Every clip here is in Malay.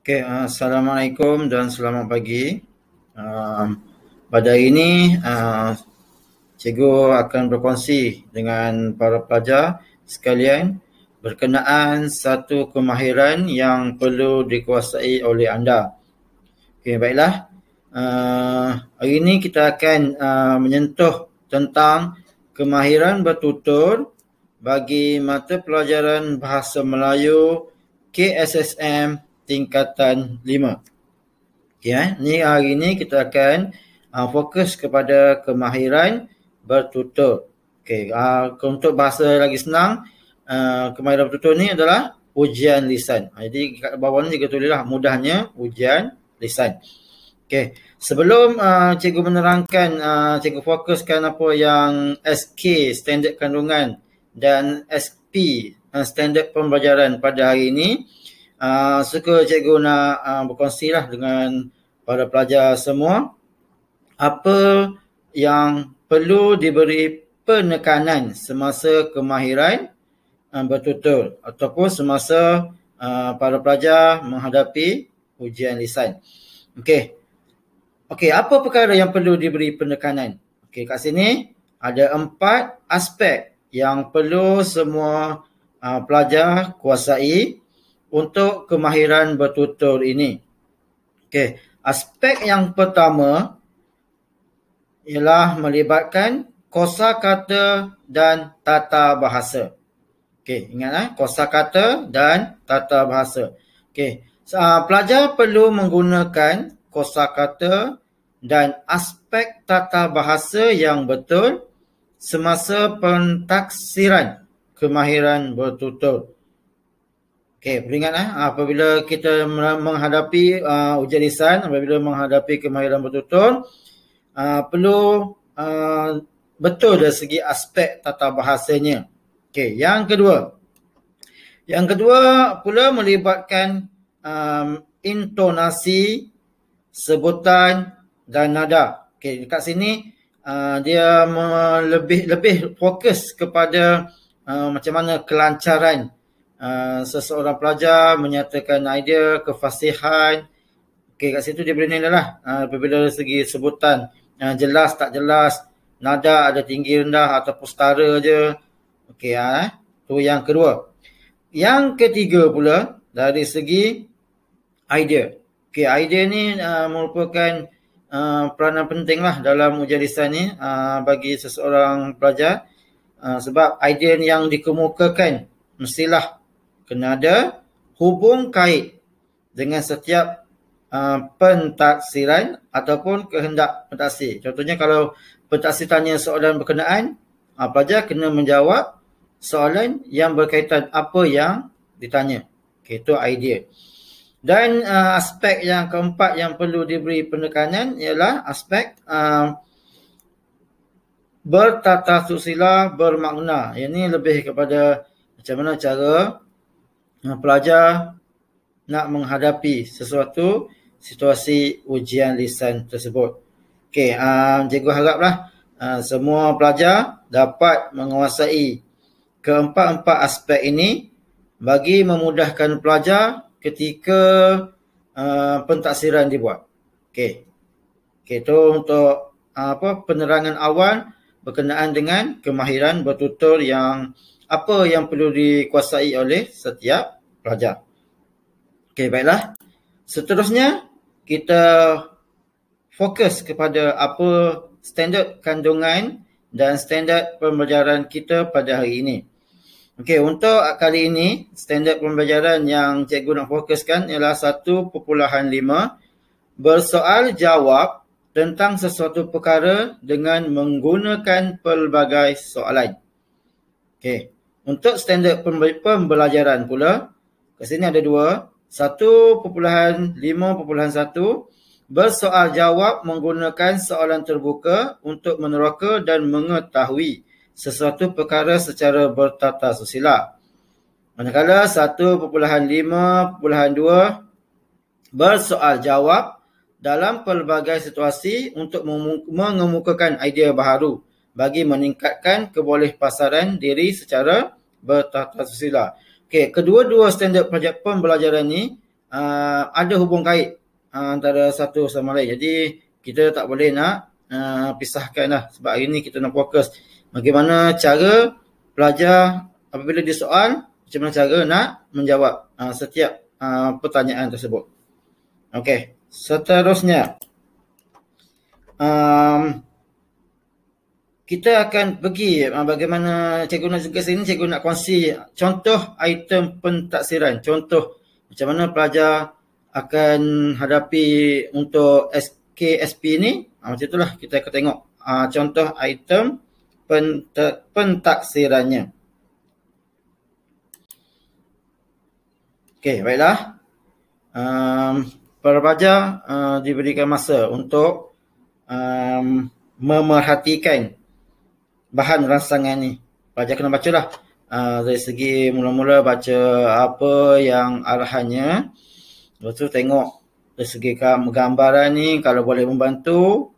Assalamualaikum dan selamat pagi. Pada hari ini, cikgu akan berkongsi dengan para pelajar sekalian berkenaan satu kemahiran yang perlu dikuasai oleh anda. Baiklah. Hari ini kita akan menyentuh tentang kemahiran bertutur bagi mata pelajaran Bahasa Melayu KSSM tingkatan 5. Ni hari ini kita akan fokus kepada kemahiran bertutur. Untuk bahasa lagi senang, kemahiran bertutur ni adalah ujian lisan. Jadi kat bawah ni juga tulislah mudahnya ujian lisan. Sebelum cikgu menerangkan, cikgu fokuskan apa yang SK standard kandungan dan SP standard pembelajaran pada hari ini. Suka cikgu nak berkongsilah dengan para pelajar semua apa yang perlu diberi penekanan semasa kemahiran bertutur ataupun semasa para pelajar menghadapi ujian lisan. Apa perkara yang perlu diberi penekanan? Kat sini ada 4 aspek yang perlu semua pelajar kuasai untuk kemahiran bertutur ini. Aspek yang pertama ialah melibatkan kosakata dan tata bahasa. Ingat kosakata dan tata bahasa. Pelajar perlu menggunakan kosakata dan aspek tata bahasa yang betul semasa pentaksiran kemahiran bertutur. Beringat apabila kita menghadapi ujian lisan, apabila menghadapi kemahiran bertutur, perlu betul dari segi aspek tata bahasanya. Yang kedua pula melibatkan intonasi, sebutan dan nada. Dekat sini dia lebih fokus kepada macam mana kelancaran seseorang pelajar menyatakan idea, kefasihan. Kat situ dia boleh nilai lah. Apabila segi sebutan, jelas tak jelas, nada ada tinggi rendah ataupun setara je. Tu yang kedua. Yang ketiga pula dari segi idea. Idea ni merupakan peranan penting lah dalam ujian lisan ni bagi seseorang pelajar. Sebab idea yang dikemukakan mestilah kena ada hubung kait dengan setiap pentaksiran ataupun kehendak pentaksir. Contohnya kalau pentaksir tanya soalan berkenaan, pelajar kena menjawab soalan yang berkaitan apa yang ditanya. Itu idea. Dan aspek yang keempat yang perlu diberi penekanan ialah aspek bertata susila bermakna. Yang ini lebih kepada macam mana cara pelajar nak menghadapi sesuatu situasi ujian lisan tersebut. Cikgu haraplah semua pelajar dapat menguasai keempat-empat aspek ini bagi memudahkan pelajar ketika pentaksiran dibuat. Itu untuk penerangan awal berkenaan dengan kemahiran bertutur yang apa yang perlu dikuasai oleh setiap pelajar. Baiklah. Seterusnya, kita fokus kepada apa standard kandungan dan standard pembelajaran kita pada hari ini. Untuk kali ini, standard pembelajaran yang cikgu nak fokuskan ialah 1.5 bersoal jawab tentang sesuatu perkara dengan menggunakan pelbagai soalan. Untuk standard pembelajaran pula, ke sini ada 2. 1.5.1 bersoal jawab menggunakan soalan terbuka untuk meneroka dan mengetahui sesuatu perkara secara bertata susila. Manakala 1.5.2 bersoal jawab dalam pelbagai situasi untuk mengemukakan idea baharu bagi meningkatkan kebolehpasaran diri secara bertata susila. Kedua-dua standard pembelajaran ni ada hubung kait antara satu sama lain. Jadi kita tak boleh nak pisahkan lah. Sebab hari ni kita nak fokus bagaimana cara pelajar apabila disoal, macam mana cara nak menjawab setiap pertanyaan tersebut. Okey, seterusnya kita akan pergi bagaimana cikgu nak juga sini, cikgu nak kongsi contoh item pentaksiran. Contoh macam mana pelajar akan hadapi untuk KSP ni. Macam itulah kita akan tengok contoh item pentaksirannya. Okey, baiklah. Para pelajar diberikan masa untuk memerhatikan bahan rancangan ni. Pelajar kena bacalah. Dari segi mula-mula baca apa yang arahannya. Lepas tu tengok dari segi gambaran ni kalau boleh membantu.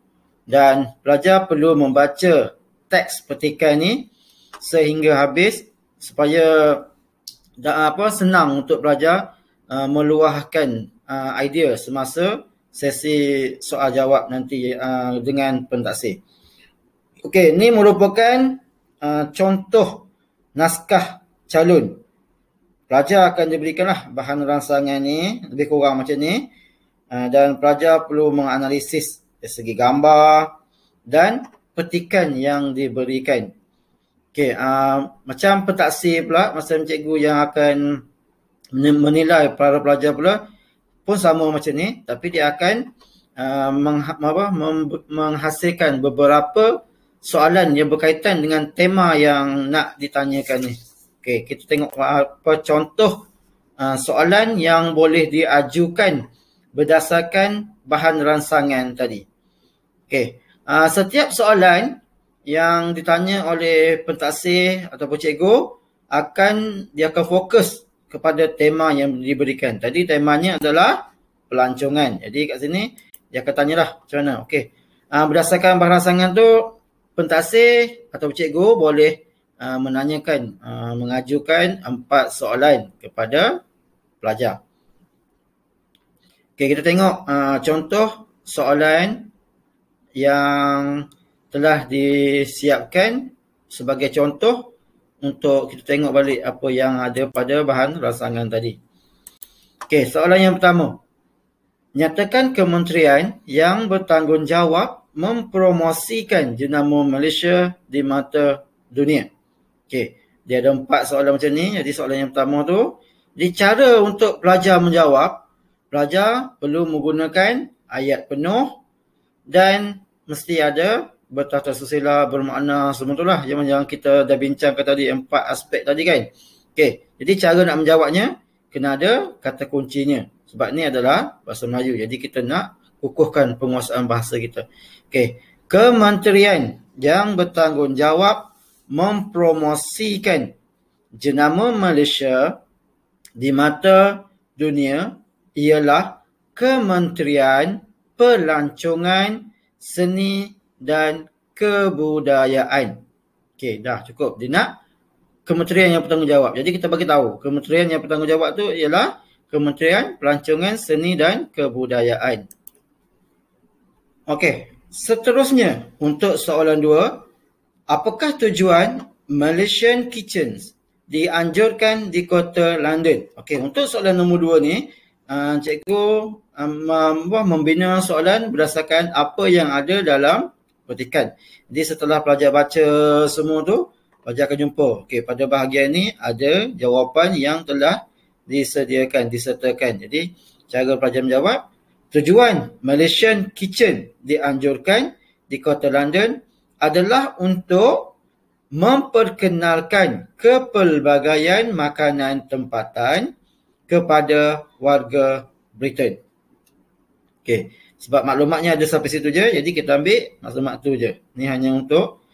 Dan pelajar perlu membaca teks petikan ni sehingga habis supaya senang untuk pelajar meluahkan idea semasa sesi soal jawab nanti dengan pentaksir. Okey, ini merupakan contoh naskah calon. Pelajar akan diberikanlah bahan rangsangan ni, lebih kurang macam ni. Dan pelajar perlu menganalisis dari segi gambar dan petikan yang diberikan. Okey, macam pentaksir pula, macam cikgu yang akan menilai para pelajar pula pun sama macam ni, tapi dia akan menghasilkan beberapa soalan yang berkaitan dengan tema yang nak ditanyakan ni. Okey, kita tengok apa contoh soalan yang boleh diajukan berdasarkan bahan rancangan tadi. Okey, setiap soalan yang ditanya oleh pentaksir ataupun cikgu dia akan fokus kepada tema yang diberikan. Tadi temanya adalah pelancongan. Jadi kat sini dia akan tanyalah macam mana. Okey, berdasarkan bahan rancangan tu, pentaksir atau cikgu boleh mengajukan 4 soalan kepada pelajar. Okey, kita tengok contoh soalan yang telah disiapkan sebagai contoh untuk kita tengok balik apa yang ada pada bahan rancangan tadi. Okey, soalan yang pertama. Nyatakan kementerian yang bertanggungjawab mempromosikan jenama Malaysia di mata dunia. Okey, dia ada 4 soalan macam ni. Jadi soalan yang pertama tu, jadi cara untuk pelajar menjawab, pelajar perlu menggunakan ayat penuh dan mesti ada bertata susila, bermakna, semua itulah yang kita dah bincangkan tadi, 4 aspek tadi kan. Okey, jadi cara nak menjawabnya kena ada kata kuncinya. Sebab ni adalah bahasa Melayu. Jadi kita nak kukuhkan penguasaan bahasa kita. Okey, kementerian yang bertanggungjawab mempromosikan jenama Malaysia di mata dunia ialah Kementerian Pelancongan, Seni dan Kebudayaan. Okey, dah cukup. Dia nak kementerian yang bertanggungjawab. Jadi kita bagi tahu, kementerian yang bertanggungjawab tu ialah Kementerian Pelancongan, Seni dan Kebudayaan. Okey, seterusnya untuk soalan 2, apakah tujuan Malaysian Kitchens dianjurkan di Kota London? Okey, untuk soalan nombor 2 ni, cikgu membina soalan berdasarkan apa yang ada dalam petikan. Jadi setelah pelajar baca semua tu, pelajar akan jumpa. Okey, pada bahagian ni ada jawapan yang telah disertakan. Jadi cara pelajar menjawab, tujuan Malaysian Kitchen dianjurkan di Kota London adalah untuk memperkenalkan kepelbagaian makanan tempatan kepada warga Britain. Okey, sebab maklumatnya ada sampai situ je, jadi kita ambil maklumat tu je. Ni hanya untuk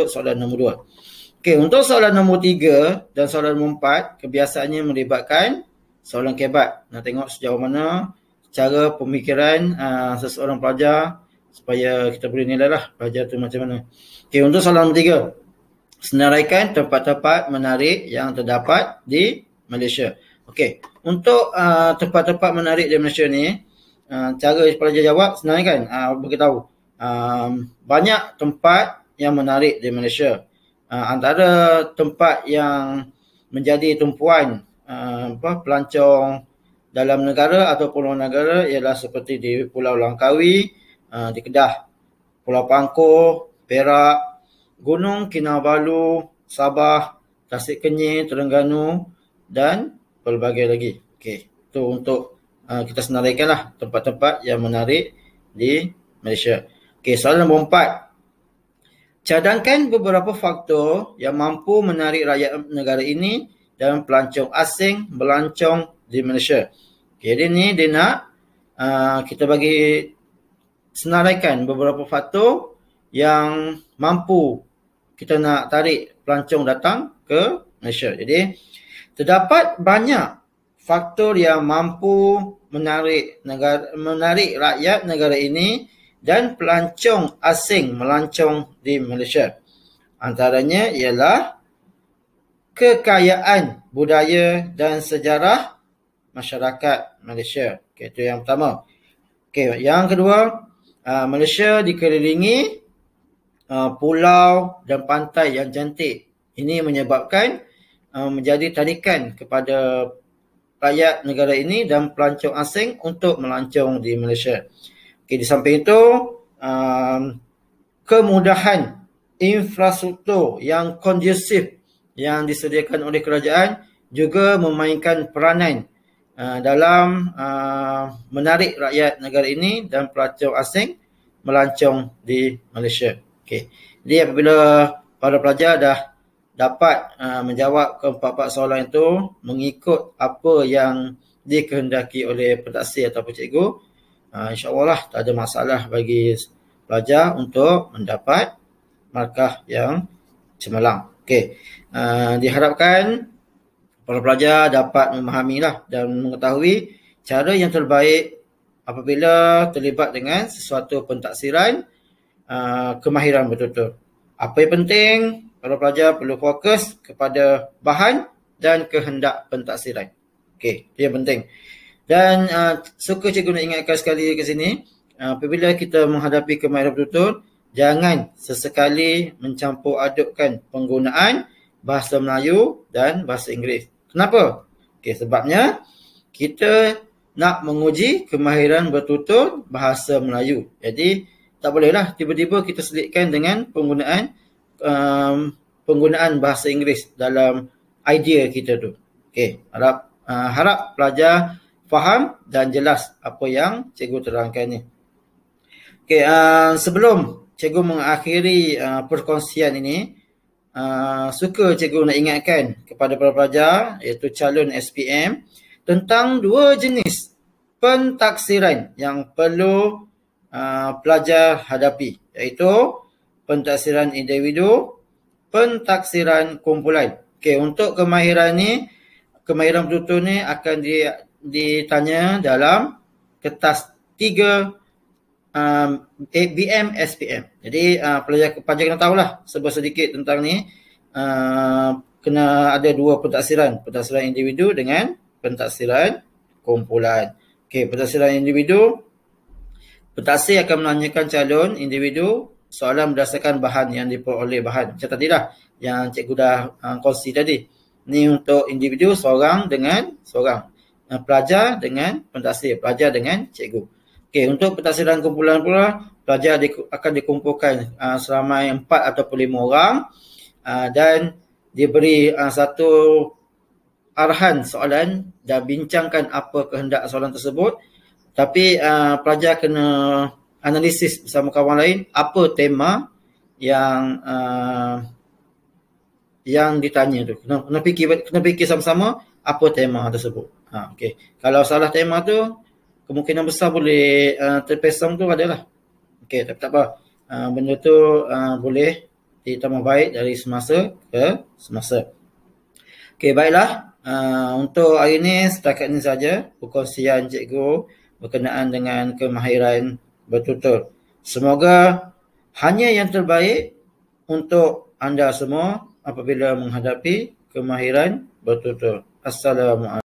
soalan nombor 2. Okey, untuk soalan nombor 3 dan soalan nombor 4, kebiasaannya melibatkan soalan kebat. Nak tengok sejauh mana cara pemikiran seseorang pelajar supaya kita boleh nilai lah pelajar tu macam mana. Okey, untuk soalan nombor 3, senaraikan tempat-tempat menarik yang terdapat di Malaysia. Okey, untuk tempat-tempat menarik di Malaysia ni, cara pelajar jawab sebenarnya kan, beritahu. Banyak tempat yang menarik di Malaysia. Antara tempat yang menjadi tumpuan pelancong dalam negara ataupun luar negara ialah seperti di Pulau Langkawi, di Kedah, Pulau Pangkor, Perak, Gunung Kinabalu, Sabah, Tasik Kenyir, Terengganu dan pelbagai lagi. Okey, itu untuk kita senaraikanlah tempat-tempat yang menarik di Malaysia. Okey, soalan nombor 4. Cadangkan beberapa faktor yang mampu menarik rakyat negara ini dan pelancong asing melancong di Malaysia. Okay, jadi ni dia nak kita bagi senaraikan beberapa faktor yang mampu kita nak tarik pelancong datang ke Malaysia. Jadi terdapat banyak faktor yang mampu menarik rakyat negara ini dan pelancong asing melancong di Malaysia. Antaranya ialah kekayaan budaya dan sejarah masyarakat Malaysia. Okay, itu yang pertama. Okay, yang kedua, Malaysia dikelilingi pulau dan pantai yang cantik. Ini menyebabkan menjadi tarikan kepada rakyat negara ini dan pelancong asing untuk melancong di Malaysia. Okay, di samping itu, kemudahan infrastruktur yang kondusif yang disediakan oleh kerajaan juga memainkan peranan dalam menarik rakyat negara ini dan pelancong asing melancong di Malaysia. Okay. Jadi apabila para pelajar dah dapat menjawab keempat-empat soalan itu mengikut apa yang dikehendaki oleh pentaksir ataupun cikgu, insya-Allah lah tak ada masalah bagi pelajar untuk mendapat markah yang cemerlang. Okey. Diharapkan para pelajar dapat memahamilah dan mengetahui cara yang terbaik apabila terlibat dengan sesuatu pentaksiran kemahiran betul-betul. Apa yang penting, para pelajar perlu fokus kepada bahan dan kehendak pentaksiran. Okey, itu yang penting. Dan suka cikgu nak ingatkan sekali ke sini, apabila kita menghadapi kemahiran betul-betul, jangan sesekali mencampur adukkan penggunaan bahasa Melayu dan bahasa Inggeris. Kenapa? Okey, sebabnya kita nak menguji kemahiran betul-betul bahasa Melayu. Jadi tak bolehlah tiba-tiba kita selitkan dengan penggunaan bahasa Inggeris dalam idea kita tu. Okey, harap pelajar faham dan jelas apa yang cikgu terangkan ni. Okey, sebelum cikgu mengakhiri perkongsian ini, suka cikgu nak ingatkan kepada para pelajar iaitu calon SPM tentang dua jenis pentaksiran yang perlu pelajar hadapi, iaitu pentaksiran individu, pentaksiran kumpulan. Okey, untuk kemahiran betul-betul ni akan ditanya dalam kertas 3 BM SPM. Jadi pelajar kena tahulah sedikit tentang ni. Kena ada dua pentaksiran individu dengan pentaksiran kumpulan. Okey, pentaksiran individu, pentaksir akan menanyakan calon individu soalan berdasarkan bahan yang diperoleh bahan. Macam tadilah yang cikgu dah kongsi tadi. Ni untuk individu seorang dengan seorang. Pelajar dengan pentaksir, pelajar dengan cikgu. Okey, untuk pentaksiran kumpulan pula, pelajar akan dikumpulkan seramai 4 ataupun 5 orang dan diberi satu arahan soalan dan bincangkan apa kehendak soalan tersebut. Tapi pelajar kena analisis bersama kawan lain apa tema yang ditanya tu. Kena fikir sama-sama apa tema tersebut. Okey. Kalau salah tema tu, kemungkinan besar boleh terpesong tu adalah. Okey, tapi tak apa. Benda tu boleh ditambah baik dari semasa ke semasa. Okey, baiklah. Untuk hari ini setakat ini saja perkongsian cikgu berkenaan dengan kemahiran bertutur. Semoga hanya yang terbaik untuk anda semua apabila menghadapi kemahiran bertutur. Assalamualaikum.